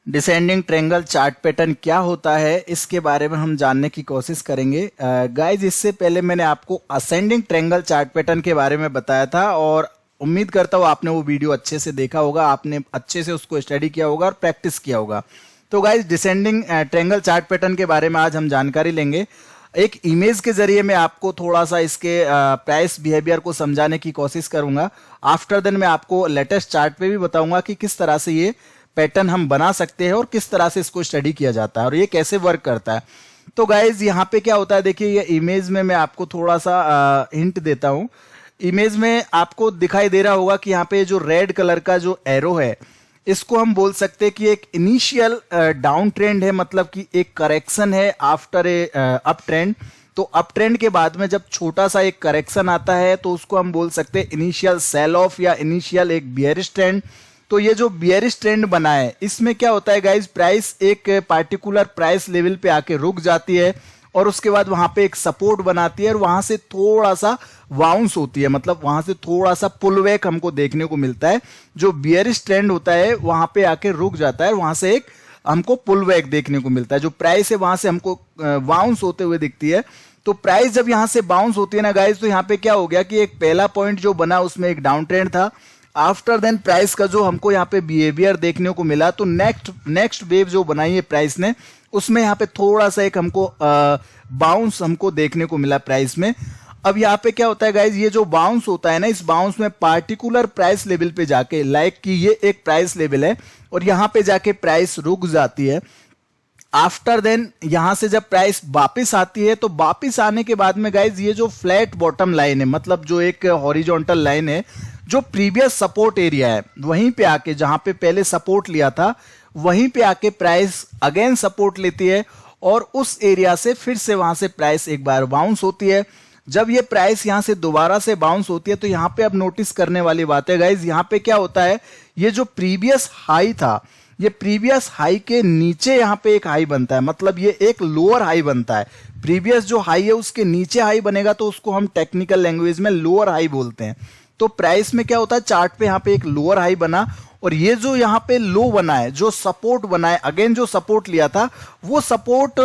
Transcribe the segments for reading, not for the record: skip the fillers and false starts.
Descending triangle chart pattern क्या होता है इसके बारे में हम जानने की कोशिश करेंगे। गाइज इससे पहले मैंने आपको असेंडिंग ट्रायंगल चार्ट पैटर्न के बारे में बताया था और उम्मीद करता हूँ आपने वो वीडियो अच्छे से देखा होगा, आपने अच्छे से उसको स्टडी किया होगा और प्रैक्टिस किया होगा। तो guys descending triangle chart pattern के बारे में आज हम जानकारी लेंगे। एक इमेज के जरिए मैं आपको थोड़ा सा इसके प्राइस बिहेवियर को समझाने की कोशिश करूंगा। आफ्टर देन मैं आपको लेटेस्ट चार्ट पे भी बताऊंगा कि किस तरह से ये पैटर्न हम बना सकते हैं और किस तरह से इसको स्टडी किया जाता है और ये कैसे वर्क करता है। तो गाइज यहाँ पे क्या होता है, देखिए ये इमेज में मैं आपको थोड़ा सा हिंट देता हूँ। इमेज में आपको दिखाई दे रहा होगा कि यहाँ पे जो रेड कलर का जो एरो है इसको हम बोल सकते हैं कि एक इनिशियल डाउन ट्रेंड है, मतलब कि एक करेक्शन है आफ्टर ए अप ट्रेंड। तो अप ट्रेंड के बाद में जब छोटा सा एक करेक्शन आता है तो उसको हम बोल सकते हैं इनिशियल सेल ऑफ या इनिशियल एक बियरिश ट्रेंड। तो ये जो बियरिश ट्रेंड बना है इसमें क्या होता है गाइज, प्राइस एक पार्टिकुलर प्राइस लेवल पे आके रुक जाती है और उसके बाद वहां पे एक सपोर्ट बनाती है और वहां से थोड़ा सा बाउंस होती है, मतलब वहां से थोड़ा सा पुल बैक हमको देखने को मिलता है। जो बियरिश ट्रेंड होता है वहां पे आके रुक जाता है, वहां से एक हमको पुल बैक देखने को मिलता है। जो प्राइस है वहां से हमको बाउंस होते हुए दिखती है। तो प्राइस जब यहां से बाउंस होती है ना गाइज, तो यहाँ पे क्या हो गया कि एक पहला पॉइंट जो बना उसमें एक डाउन ट्रेंड था। आफ्टर देन प्राइस का जो हमको यहाँ पे बिहेवियर देखने को मिला, तो नेक्स्ट वेव जो बनाई है प्राइस ने उसमें यहाँ पे थोड़ा सा एक हमको बाउंस हमको देखने को मिला प्राइस में। अब यहाँ पे क्या होता है गाइज, ये जो बाउंस होता है ना, इस बाउंस में पार्टिकुलर प्राइस लेवल पे जाके, लाइक कि ये एक प्राइस लेवल है और यहाँ पे जाके प्राइस रुक जाती है। आफ्टर देन यहां से जब प्राइस वापिस आती है तो वापिस आने के बाद में गाइज ये जो फ्लैट बॉटम लाइन है, मतलब जो एक हॉरिजॉन्टल लाइन है, जो प्रीवियस सपोर्ट एरिया है वहीं पे आके, जहां पे पहले सपोर्ट लिया था वहीं पे आके प्राइस अगेन सपोर्ट लेती है और उस एरिया से फिर से वहां से प्राइस एक बार बाउंस होती है। जब ये प्राइस यहां से दोबारा से बाउंस होती है तो यहाँ पे अब नोटिस करने वाली बात है गाइज, यहाँ पे क्या होता है, ये जो प्रीवियस हाई था, ये प्रीवियस हाई के नीचे यहाँ पे एक हाई बनता है, मतलब ये एक लोअर हाई बनता है। प्रीवियस जो हाई है उसके नीचे हाई बनेगा तो उसको हम टेक्निकल लैंग्वेज में लोअर हाई बोलते हैं। तो प्राइस में क्या होता है, चार्ट पे यहाँ पे एक लोअर हाई बना और ये जो यहाँ पे लो बना है, जो सपोर्ट बना है, अगेन जो सपोर्ट लिया था वो सपोर्ट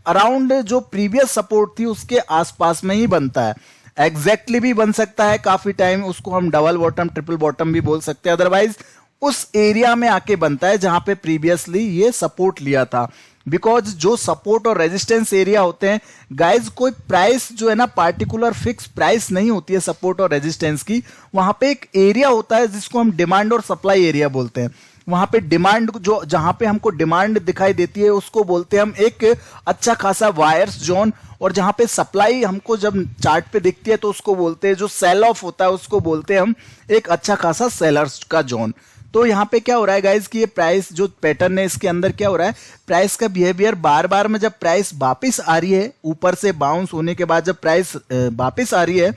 अराउंड जो प्रीवियस सपोर्ट थी उसके आसपास में ही बनता है। एग्जैक्टली भी बन सकता है काफी टाइम, उसको हम डबल बॉटम ट्रिपल बॉटम भी बोल सकते हैं। अदरवाइज उस एरिया में आके बनता है जहां पे प्रीवियसली ये सपोर्ट लिया था। बिकॉज जो सपोर्ट और रेजिस्टेंस एरिया होते हैं गाइज, कोई प्राइस जो है ना पार्टिकुलर फिक्स प्राइस नहीं होती है सपोर्ट और रेजिस्टेंस की, वहां पे एक एरिया होता है जिसको हम डिमांड और सप्लाई एरिया बोलते हैं। वहां पे डिमांड जो, जहां पे हमको डिमांड दिखाई देती है उसको बोलते हैं हम एक अच्छा खासा वायर्स जोन, और जहां पे सप्लाई हमको जब चार्ट पे दिखती है तो उसको बोलते हैं, जो सेल ऑफ होता है उसको बोलते हैं हम एक अच्छा खासा सेलर्स का जोन। तो यहाँ पे क्या हो रहा है गाइज कि ये प्राइस जो पैटर्न है इसके अंदर क्या हो रहा है, प्राइस का बिहेवियर बार बार में जब प्राइस वापिस आ रही है, ऊपर से बाउंस होने के बाद जब प्राइस वापिस आ रही है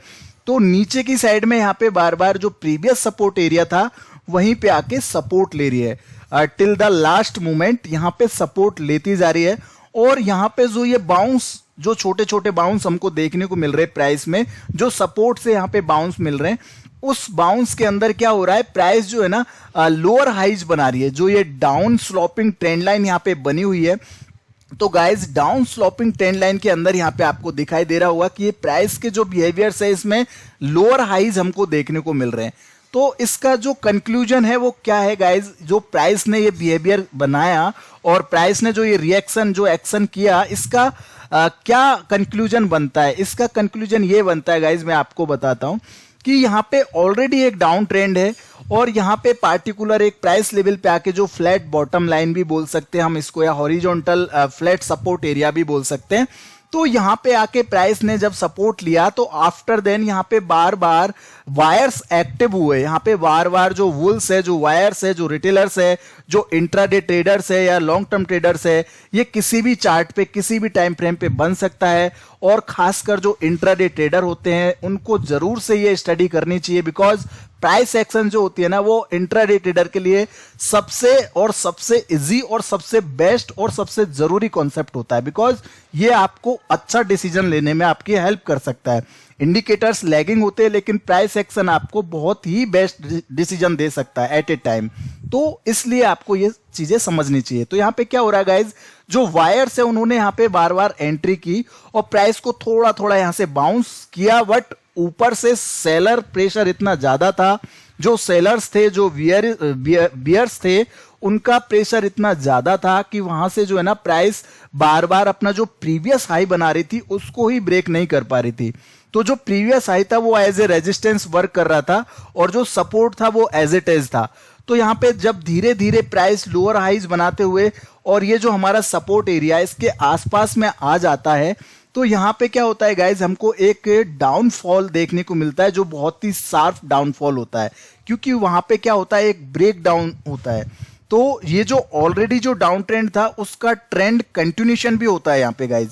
तो नीचे की साइड में यहाँ पे बार बार जो प्रीवियस सपोर्ट एरिया था वहीं पे आके सपोर्ट ले रही है। टिल द लास्ट मोमेंट यहाँ पे सपोर्ट लेती जा रही है और यहाँ पे जो ये बाउंस, जो छोटे छोटे बाउंस हमको देखने को मिल रहे हैं प्राइस में, जो सपोर्ट से यहाँ पे बाउंस मिल रहे हैं, उस बाउंस के अंदर क्या हो रहा है, प्राइस जो है ना लोअर हाइज बना रही है। जो ये डाउन स्लोपिंग ट्रेंड लाइन यहाँ पे बनी हुई है, तो guys down sloping trend line के अंदर यहाँ पे आपको दिखाई दे रहा होगा कि ये प्राइस के जो बिहेवियर्स है इसमें लोअर हाइज हमको देखने को मिल रहे हैं। तो इसका जो कंक्लूजन है वो क्या है गाइज, जो प्राइस ने ये बिहेवियर बनाया और प्राइस ने जो ये रिएक्शन जो एक्शन किया, इसका क्या कंक्लूजन बनता है। इसका कंक्लूजन ये बनता है गाइज, मैं आपको बताता हूं कि यहाँ पे ऑलरेडी एक डाउन ट्रेंड है और यहाँ पे पार्टिकुलर एक प्राइस लेवल पे आके जो फ्लैट बॉटम लाइन भी बोल सकते हैं हम इसको, या हॉरिजॉन्टल फ्लैट सपोर्ट एरिया भी बोल सकते हैं। तो यहाँ पे आके प्राइस ने जब सपोर्ट लिया तो आफ्टर देन यहाँ पे बार बार वायर्स एक्टिव हुए। यहाँ पे बार बार जो वुल्स है, जो वायर्स है, जो रिटेलर्स है, जो इंट्राडे ट्रेडर्स है या लॉन्ग टर्म ट्रेडर्स है, ये किसी भी चार्ट पे किसी भी टाइम फ्रेम पे बन सकता है। और खासकर जो इंट्राडे ट्रेडर होते हैं उनको जरूर से ये स्टडी करनी चाहिए, बिकॉज प्राइस एक्शन जो होती है ना वो इंट्राडे ट्रेडर के लिए सबसे इजी और सबसे बेस्ट और सबसे जरूरी कॉन्सेप्ट होता है, बिकॉज ये आपको अच्छा डिसीजन लेने में आपकी हेल्प कर सकता है। इंडिकेटर्स लैगिंग होते हैं, लेकिन प्राइस एक्शन आपको बहुत ही बेस्ट डिसीजन दे सकता है एट ए टाइम। तो इसलिए आपको ये चीजें समझनी चाहिए। तो यहाँ पे क्या हो रहा है गाइज, जो वायर्स है उन्होंने यहाँ पे बार बार एंट्री की और प्राइस को थोड़ा थोड़ा यहाँ से बाउंस किया, बट ऊपर से सेलर प्रेशर इतना ज्यादा था, जो सेलर्स थे, जो बियर्स थे, उनका प्रेशर इतना ज्यादा था कि वहां से जो है ना प्राइस बार बार अपना जो प्रीवियस हाई बना रही थी उसको ही ब्रेक नहीं कर पा रही थी। तो जो प्रीवियस हाई था वो एज ए रेजिस्टेंस वर्क कर रहा था और जो सपोर्ट था वो एज इट इज था। तो यहाँ पे जब धीरे धीरे प्राइस लोअर हाइज बनाते हुए और ये जो हमारा सपोर्ट एरिया इसके आसपास में आ जाता है, तो यहाँ पे क्या होता है गाइज, हमको एक डाउनफॉल देखने को मिलता है जो बहुत ही शार्प डाउनफॉल होता है, क्योंकि वहां पे क्या होता है, एक ब्रेक डाउन होता है। तो ये जो ऑलरेडी जो डाउन ट्रेंड था उसका ट्रेंड कंटिन्यूशन भी होता है यहाँ पे गाइज,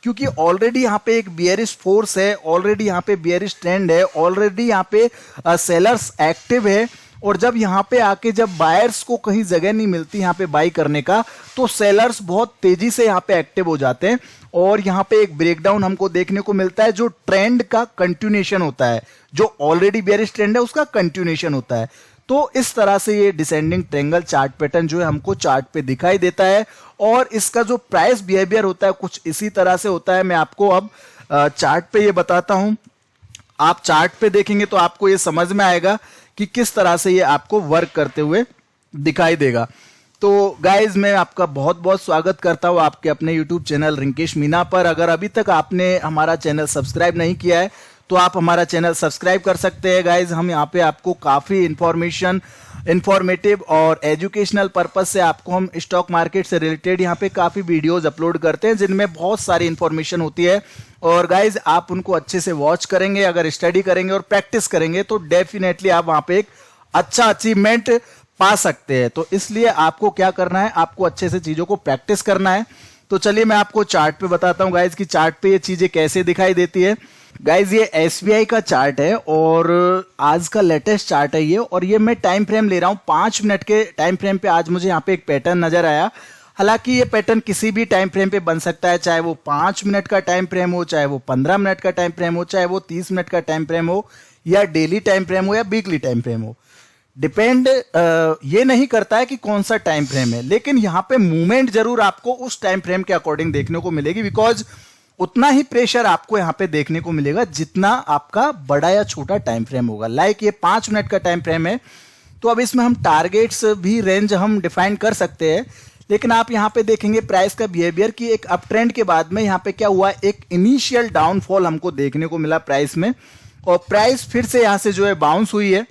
क्योंकि ऑलरेडी यहाँ पे एक बियरिश फोर्स है, ऑलरेडी यहाँ पे बियरिश ट्रेंड है, ऑलरेडी यहाँ पे सेलर्स एक्टिव है। और जब यहाँ पे आके जब बायर्स को कहीं जगह नहीं मिलती यहाँ पे बाई करने का, तो सेलर्स बहुत तेजी से यहाँ पे एक्टिव हो जाते हैं और यहाँ पे एक ब्रेकडाउन हमको देखने को मिलता है जो ट्रेंड का कंटिन्यूएशन होता है, जो ऑलरेडी बेयरिश ट्रेंड है उसका कंटिन्यूएशन होता है। तो इस तरह से ये डिसेंडिंग ट्रायंगल चार्ट पैटर्न जो है हमको चार्ट पे दिखाई देता है और इसका जो प्राइस बिहेवियर होता है कुछ इसी तरह से होता है। मैं आपको अब चार्ट पे ये बताता हूं, आप चार्ट पे देखेंगे तो आपको ये समझ में आएगा कि किस तरह से ये आपको वर्क करते हुए दिखाई देगा। तो गाइज मैं आपका बहुत बहुत स्वागत करता हूँ आपके अपने यूट्यूब चैनल रिंकेश मीना पर। अगर अभी तक आपने हमारा चैनल सब्सक्राइब नहीं किया है तो आप हमारा चैनल सब्सक्राइब कर सकते हैं गाइज। हम यहाँ पे आपको काफ़ी इंफॉर्मेटिव और एजुकेशनल पर्पस से आपको हम स्टॉक मार्केट से रिलेटेड यहाँ पे काफ़ी वीडियोस अपलोड करते हैं जिनमें बहुत सारी इंफॉर्मेशन होती है। और गाइज आप उनको अच्छे से वॉच करेंगे, अगर स्टडी करेंगे और प्रैक्टिस करेंगे तो डेफिनेटली आप वहाँ पे एक अच्छा अचीवमेंट पा सकते हैं। तो इसलिए आपको क्या करना है, आपको अच्छे से चीज़ों को प्रैक्टिस करना है। तो चलिए मैं आपको चार्ट पे बताता हूँ गाइज कि चार्ट पे ये चीज़ें कैसे दिखाई देती है। गाइज ये SBI का चार्ट है और आज का लेटेस्ट चार्ट है ये, और ये मैं टाइम फ्रेम ले रहा हूँ 5 मिनट के टाइम फ्रेम पे। आज मुझे यहाँ पे एक पैटर्न नजर आया, हालांकि ये पैटर्न किसी भी टाइम फ्रेम पे बन सकता है, चाहे वो 5 मिनट का टाइम फ्रेम हो, चाहे वो 15 मिनट का टाइम फ्रेम हो, चाहे वो 30 मिनट का टाइम फ्रेम हो, या डेली टाइम फ्रेम हो, या वीकली टाइम फ्रेम हो। डिपेंड ये नहीं करता है कि कौन सा टाइम फ्रेम है, लेकिन यहाँ पे मूवमेंट जरूर आपको उस टाइम फ्रेम के अकॉर्डिंग देखने को मिलेगी, बिकॉज उतना ही प्रेशर आपको यहाँ पे देखने को मिलेगा जितना आपका बड़ा या छोटा टाइम फ्रेम होगा। लाइक ये 5 मिनट का टाइम फ्रेम है तो अब इसमें हम टारगेट्स भी रेंज हम डिफाइन कर सकते हैं, लेकिन आप यहाँ पे देखेंगे प्राइस का बिहेवियर की एक अप ट्रेंड के बाद में यहाँ पे क्या हुआ, एक इनिशियल डाउनफॉल हमको देखने को मिला प्राइस में, और प्राइस फिर से यहाँ से जो है बाउंस हुई है,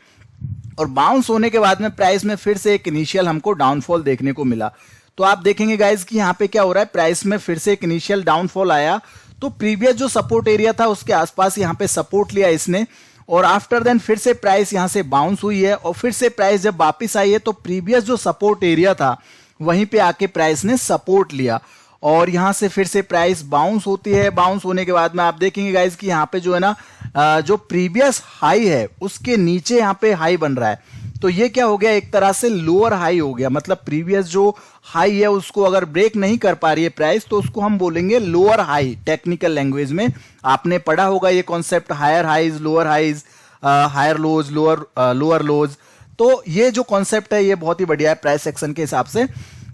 और बाउंस होने के बाद में प्राइस में फिर से एक इनिशियल हमको डाउनफॉल देखने को मिला। तो आप देखेंगे गाइज कि यहाँ पे क्या हो रहा है, प्राइस में फिर से एक इनिशियल डाउनफॉल आया, तो प्रीवियस जो सपोर्ट एरिया था उसके आसपास यहाँ पे सपोर्ट लिया इसने, और आफ्टर देन फिर से प्राइस यहाँ से बाउंस हुई है, और फिर से प्राइस जब वापस आई है तो प्रीवियस जो सपोर्ट एरिया था वहीं पे आके प्राइस ने सपोर्ट लिया, और यहाँ से फिर से प्राइस बाउंस होती है। बाउंस होने के बाद में आप देखेंगे गाइज कि यहाँ पे जो है ना जो प्रीवियस हाई है उसके नीचे यहाँ पे हाई बन रहा है, तो ये क्या हो गया, एक तरह से लोअर हाई हो गया। मतलब प्रीवियस जो हाई है उसको अगर ब्रेक नहीं कर पा रही है प्राइस तो उसको हम बोलेंगे लोअर हाई। टेक्निकल लैंग्वेज में आपने पढ़ा होगा ये concept, higher highs, lower highs, higher lows, lower lows. तो ये जो कॉन्सेप्ट है ये बहुत ही बढ़िया है प्राइस एक्शन के हिसाब से।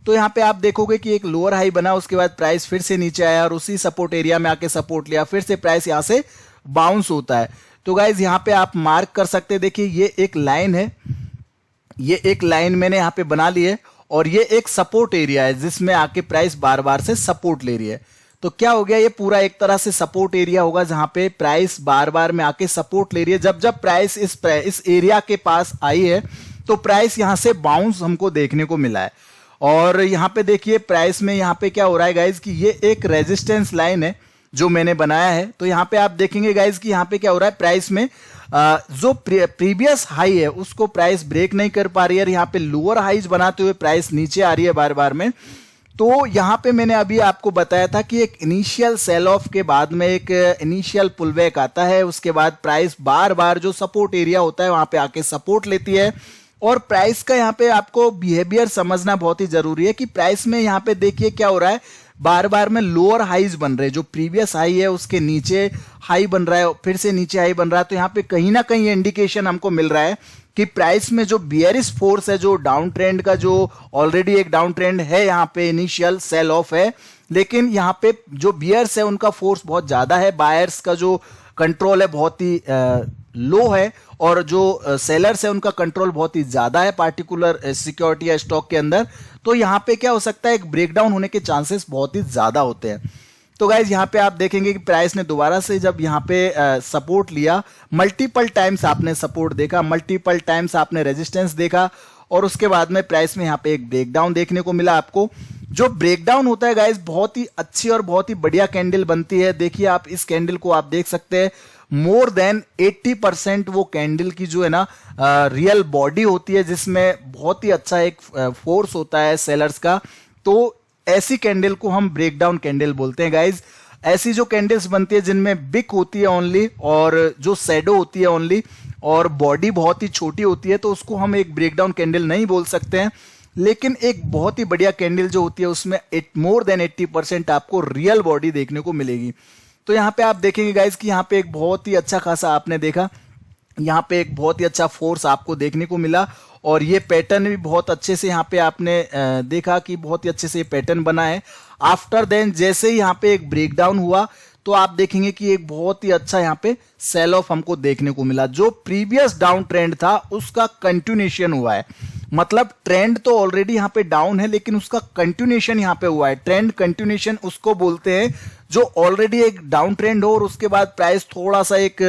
तो यहाँ पे आप देखोगे कि एक लोअर हाई बना, उसके बाद प्राइस फिर से नीचे आया और उसी सपोर्ट एरिया में आके सपोर्ट लिया, फिर से प्राइस यहाँ से बाउंस होता है। तो गाइज यहाँ पे आप मार्क कर सकते हैं, देखिए ये एक लाइन है, ये एक लाइन मैंने यहाँ पे बना ली है, और ये एक सपोर्ट एरिया है जिसमें आके प्राइस बार बार से सपोर्ट ले रही है। तो क्या हो गया, ये पूरा एक तरह से सपोर्ट एरिया होगा जहां पे प्राइस बार बार में आके सपोर्ट ले रही है। जब जब प्राइस इस एरिया के पास आई है तो प्राइस यहां से बाउंस हमको देखने को मिला है, और यहाँ पे देखिए प्राइस में यहाँ पे क्या हो रहा है गाइज कि ये एक रेजिस्टेंस लाइन है जो मैंने बनाया है। तो यहाँ पे आप देखेंगे गाइज कि यहाँ पे क्या हो रहा है, प्राइस में जो प्रीवियस हाई है उसको प्राइस ब्रेक नहीं कर पा रही है, यहाँ पे लोअर हाइज बनाते हुए प्राइस नीचे आ रही है बार बार में। तो यहाँ पे मैंने अभी आपको बताया था कि एक इनिशियल सेल ऑफ के बाद में एक इनिशियल पुलबैक आता है, उसके बाद प्राइस बार बार जो सपोर्ट एरिया होता है वहां पे आके सपोर्ट लेती है। और प्राइस का यहाँ पे आपको बिहेवियर समझना बहुत ही जरूरी है कि प्राइस में यहाँ पे देखिए क्या हो रहा है, बार बार में लोअर हाईज बन रहे हैं, जो प्रीवियस हाई है उसके नीचे हाई बन रहा है, फिर से नीचे हाई बन रहा है। तो यहाँ पे कहीं ना कहीं इंडिकेशन हमको मिल रहा है कि प्राइस में जो बियरिश फोर्स है, जो डाउन ट्रेंड का, जो ऑलरेडी एक डाउन ट्रेंड है, यहाँ पे इनिशियल सेल ऑफ है, लेकिन यहाँ पे जो बियर्स है उनका फोर्स बहुत ज्यादा है, बायर्स का जो कंट्रोल है बहुत ही लो है, और जो सेलर्स है उनका कंट्रोल बहुत ही ज्यादा है पार्टिकुलर सिक्योरिटी या स्टॉक के अंदर। तो यहाँ पे क्या हो सकता है, एक ब्रेकडाउन होने के चांसेस बहुत ही ज्यादा होते हैं। तो गाइज यहाँ पे आप देखेंगे कि प्राइस ने दोबारा से जब यहाँ पे सपोर्ट लिया, मल्टीपल टाइम्स आपने सपोर्ट देखा, मल्टीपल टाइम्स आपने रेजिस्टेंस देखा, और उसके बाद में प्राइस में यहाँ पे एक ब्रेकडाउन देखने को मिला आपको। जो ब्रेकडाउन होता है गाइज, बहुत ही अच्छी और बहुत ही बढ़िया कैंडल बनती है। देखिए आप इस कैंडल को आप देख सकते हैं, मोर देन 80% वो कैंडल की जो है ना रियल बॉडी होती है, जिसमें बहुत ही अच्छा एक फोर्स होता है सेलर्स का। तो ऐसी कैंडल को हम ब्रेकडाउन कैंडल बोलते हैं गाइज। ऐसी जो कैंडल्स बनती है जिनमें बिक होती है ओनली, और जो शैडो होती है ओनली, और बॉडी बहुत ही छोटी होती है, तो उसको हम एक ब्रेकडाउन कैंडल नहीं बोल सकते हैं। लेकिन एक बहुत ही बढ़िया कैंडल जो होती है उसमें मोर देन 80% आपको रियल बॉडी देखने को मिलेगी। तो यहाँ पे आप देखेंगे गाइज कि यहाँ पे एक बहुत ही अच्छा खासा आपने देखा, यहाँ पे एक बहुत ही अच्छा फोर्स आपको देखने को मिला, और ये पैटर्न भी बहुत अच्छे से यहाँ पे आपने देखा कि बहुत ही अच्छे से ये पैटर्न बना है। आफ्टर देन जैसे ही यहाँ पे एक ब्रेकडाउन हुआ, तो आप देखेंगे कि एक बहुत ही अच्छा यहाँ पे सेल ऑफ हमको देखने को मिला। जो प्रीवियस डाउन ट्रेंड था उसका कंटिन्यूएशन हुआ है, मतलब ट्रेंड तो ऑलरेडी यहाँ पे डाउन है, लेकिन उसका कंटिन्यूएशन यहाँ पे हुआ है। ट्रेंड कंटिन्यूएशन उसको बोलते हैं जो ऑलरेडी एक डाउन ट्रेंड हो और उसके बाद प्राइस थोड़ा सा एक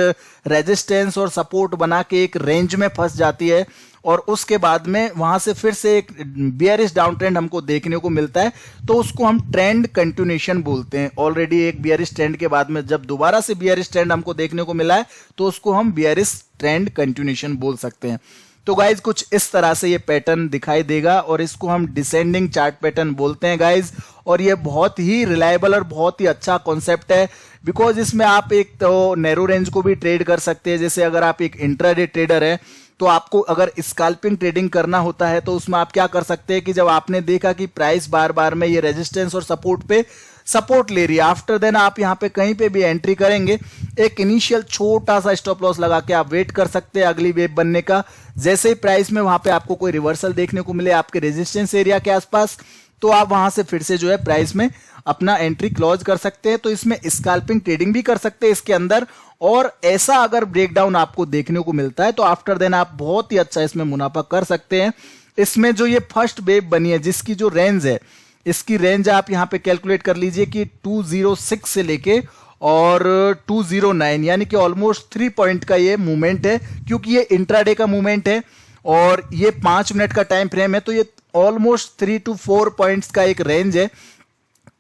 रेजिस्टेंस और सपोर्ट बना के एक रेंज में फंस जाती है, और उसके बाद में वहां से फिर से एक बियरिश डाउन ट्रेंड हमको देखने को मिलता है, तो उसको हम ट्रेंड कंटिन्यूएशन बोलते हैं। ऑलरेडी एक बियरिश ट्रेंड के बाद में जब दोबारा से बियरिश ट्रेंड हमको देखने को मिला है, तो उसको हम बियरिश ट्रेंड कंटिन्यूएशन बोल सकते हैं। तो गाइज कुछ इस तरह से ये पैटर्न दिखाई देगा, और इसको हम डिसेंडिंग चार्ट पैटर्न बोलते हैं गाइज। और ये बहुत ही रिलायबल और बहुत ही अच्छा कॉन्सेप्ट है, बिकॉज इसमें आप एक तो नैरो रेंज को भी ट्रेड कर सकते हैं। जैसे अगर आप एक इंट्राडे ट्रेडर है, तो आपको अगर स्कैल्पिंग ट्रेडिंग करना होता है, तो उसमें आप क्या कर सकते हैं कि जब आपने देखा कि प्राइस बार बार में ये रेजिस्टेंस और सपोर्ट पे सपोर्ट ले रही है, आफ्टर देन आप यहाँ पे कहीं पे भी एंट्री करेंगे, एक इनिशियल छोटा सा स्टॉप लॉस लगा के आप वेट कर सकते हैं अगली वेव बनने का। जैसे ही प्राइस में वहां पे आपको कोई रिवर्सल देखने को मिले आपके रेजिस्टेंस एरिया के आसपास, तो आप वहां से फिर से जो है प्राइस में अपना एंट्री क्लोज कर सकते हैं। तो इसमें स्कैल्पिंग ट्रेडिंग भी कर सकते हैं इसके अंदर, और ऐसा अगर ब्रेकडाउन आपको देखने को मिलता है तो आफ्टर देन आप बहुत ही अच्छा इसमें मुनाफा कर सकते हैं। इसमें जो ये फर्स्ट वेव बनी है जिसकी जो रेंज है, इसकी रेंज आप यहाँ पे कैलकुलेट कर लीजिए कि 206 से लेके और 209, यानी कि ऑलमोस्ट 3 पॉइंट का ये मूवमेंट है, क्योंकि ये इंट्राडे का मूवमेंट है और ये 5 मिनट का टाइम फ्रेम है, तो ये ऑलमोस्ट 3 to 4 पॉइंट्स का एक रेंज है।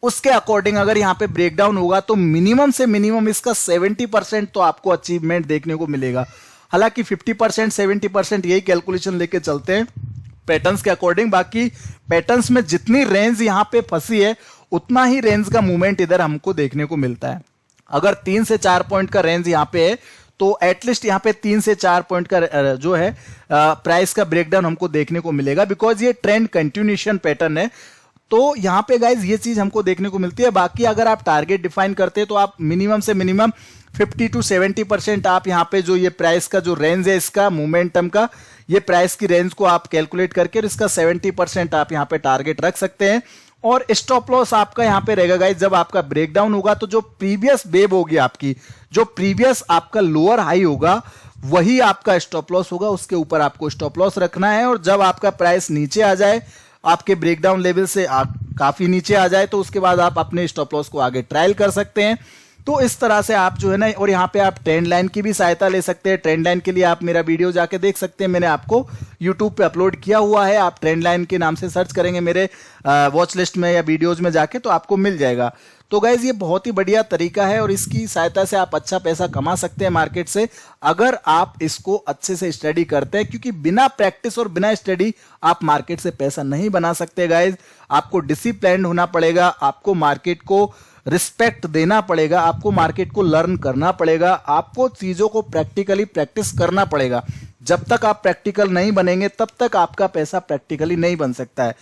उसके अकॉर्डिंग अगर यहाँ पे ब्रेकडाउन होगा तो मिनिमम से मिनिमम इसका 70% तो आपको अचीवमेंट देखने को मिलेगा। हालांकि 50% 70% यही कैलकुलेशन लेके चलते हैं पैटर्न्स के अकॉर्डिंग। बाकी पैटर्न्स में जितनी रेंज यहाँ पे फंसी है उतना ही रेंज का मूवमेंट इधर हमको देखने को मिलता है। अगर 3 से 4 पॉइंट का रेंज यहाँ पे है तो एटलीस्ट यहाँ पे 3 से 4 पॉइंट का जो है प्राइस का ब्रेकडाउन हमको देखने को मिलेगा, बिकॉज ये ट्रेंड कंटिन्यूएशन पैटर्न है। तो यहाँ पे गाइज ये चीज हमको देखने को मिलती है। बाकी अगर आप टारगेट डिफाइन करते हैं तो आप मिनिमम से मिनिमम 50 to 70% आप यहाँ पे जो ये प्राइस का जो रेंज है इसका मोमेंटम का, ये प्राइस की रेंज को आप कैलकुलेट करके और इसका 70% आप यहाँ पे टारगेट रख सकते हैं। और स्टॉप लॉस आपका यहाँ पे रहेगा गाइज, जब आपका ब्रेकडाउन होगा तो जो प्रीवियस वेव होगी आपकी, जो प्रीवियस आपका लोअर हाई होगा वही आपका स्टॉप लॉस होगा, उसके ऊपर आपको स्टॉप लॉस रखना है। और जब आपका प्राइस नीचे आ जाए, आपके ब्रेकडाउन लेवल से काफी नीचे आ जाए, तो उसके बाद आप अपने स्टॉप लॉस को आगे ट्रायल कर सकते हैं। तो इस तरह से आप जो है ना, और यहाँ पे आप ट्रेंड लाइन की भी सहायता ले सकते हैं। ट्रेंड लाइन के लिए आप मेरा वीडियो जाके देख सकते हैं, मैंने आपको यूट्यूब पे अपलोड किया हुआ है। आप ट्रेंड लाइन के नाम से सर्च करेंगे मेरे वॉच लिस्ट में या वीडियोज में जाके, तो आपको मिल जाएगा। तो गाइज ये बहुत ही बढ़िया तरीका है और इसकी सहायता से आप अच्छा पैसा कमा सकते हैं मार्केट से, अगर आप इसको अच्छे से स्टडी करते हैं। क्योंकि बिना प्रैक्टिस और बिना स्टडी आप मार्केट से पैसा नहीं बना सकते गाइज। आपको डिसिप्लिन होना पड़ेगा, आपको मार्केट को रिस्पेक्ट देना पड़ेगा, आपको मार्केट को लर्न करना पड़ेगा, आपको चीजों को प्रैक्टिकली प्रैक्टिस करना पड़ेगा। जब तक आप प्रैक्टिकल नहीं बनेंगे तब तक आपका पैसा प्रैक्टिकली नहीं बन सकता है।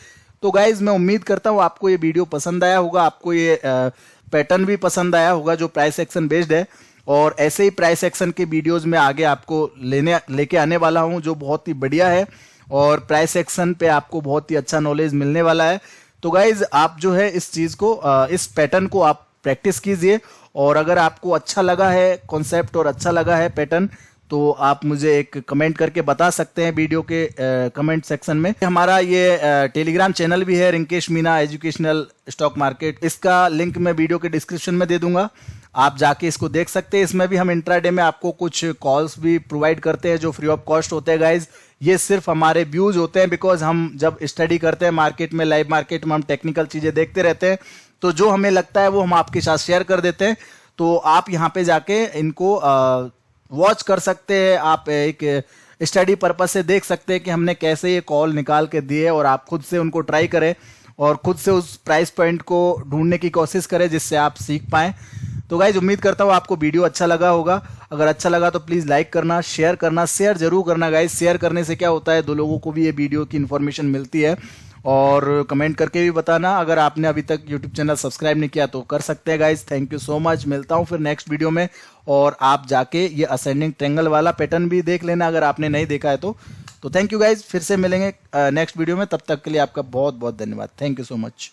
तो गाइज मैं उम्मीद करता हूँ आपको ये वीडियो पसंद आया होगा, आपको ये पैटर्न भी पसंद आया होगा जो प्राइस एक्शन बेस्ड है। और ऐसे ही प्राइस एक्शन के वीडियोस में आगे आपको लेके आने वाला हूँ जो बहुत ही बढ़िया है, और प्राइस एक्शन पे आपको बहुत ही अच्छा नॉलेज मिलने वाला है। तो गाइज आप जो है इस चीज को, इस पैटर्न को आप प्रैक्टिस कीजिए, और अगर आपको अच्छा लगा है कॉन्सेप्ट और अच्छा लगा है पैटर्न, तो आप मुझे एक कमेंट करके बता सकते हैं वीडियो के कमेंट सेक्शन में। हमारा ये टेलीग्राम चैनल भी है, Rinkesh Meena educational stock market, इसका लिंक मैं वीडियो के डिस्क्रिप्शन में दे दूंगा, आप जाके इसको देख सकते हैं। इसमें भी हम इंट्राडे में आपको कुछ कॉल्स भी प्रोवाइड करते हैं जो फ्री ऑफ कॉस्ट होते हैं गाइज। ये सिर्फ हमारे व्यूज होते हैं, बिकॉज हम जब स्टडी करते हैं मार्केट में, लाइव मार्केट में हम टेक्निकल चीजें देखते रहते हैं, तो जो हमें लगता है वो हम आपके साथ शेयर कर देते हैं। तो आप यहाँ पे जाके इनको वॉच कर सकते हैं, आप एक स्टडी पर्पस से देख सकते हैं कि हमने कैसे ये कॉल निकाल के दिए, और आप खुद से उनको ट्राई करें और खुद से उस प्राइस पॉइंट को ढूंढने की कोशिश करें जिससे आप सीख पाएं। तो गाइज उम्मीद करता हूँ आपको वीडियो अच्छा लगा होगा। अगर अच्छा लगा तो प्लीज़ लाइक करना, शेयर करना, शेयर जरूर करना गाइज। शेयर करने से क्या होता है, दो लोगों को भी ये वीडियो की इन्फॉर्मेशन मिलती है। और कमेंट करके भी बताना, अगर आपने अभी तक यूट्यूब चैनल सब्सक्राइब नहीं किया तो कर सकते हैं guys. Thank you so much, मिलता हूँ फिर नेक्स्ट वीडियो में। और आप जाके ये असेंडिंग ट्रायंगल वाला पैटर्न भी देख लेना अगर आपने नहीं देखा है तो थैंक यू गाइज, फिर से मिलेंगे नेक्स्ट वीडियो में। तब तक के लिए आपका बहुत बहुत धन्यवाद। Thank you so much.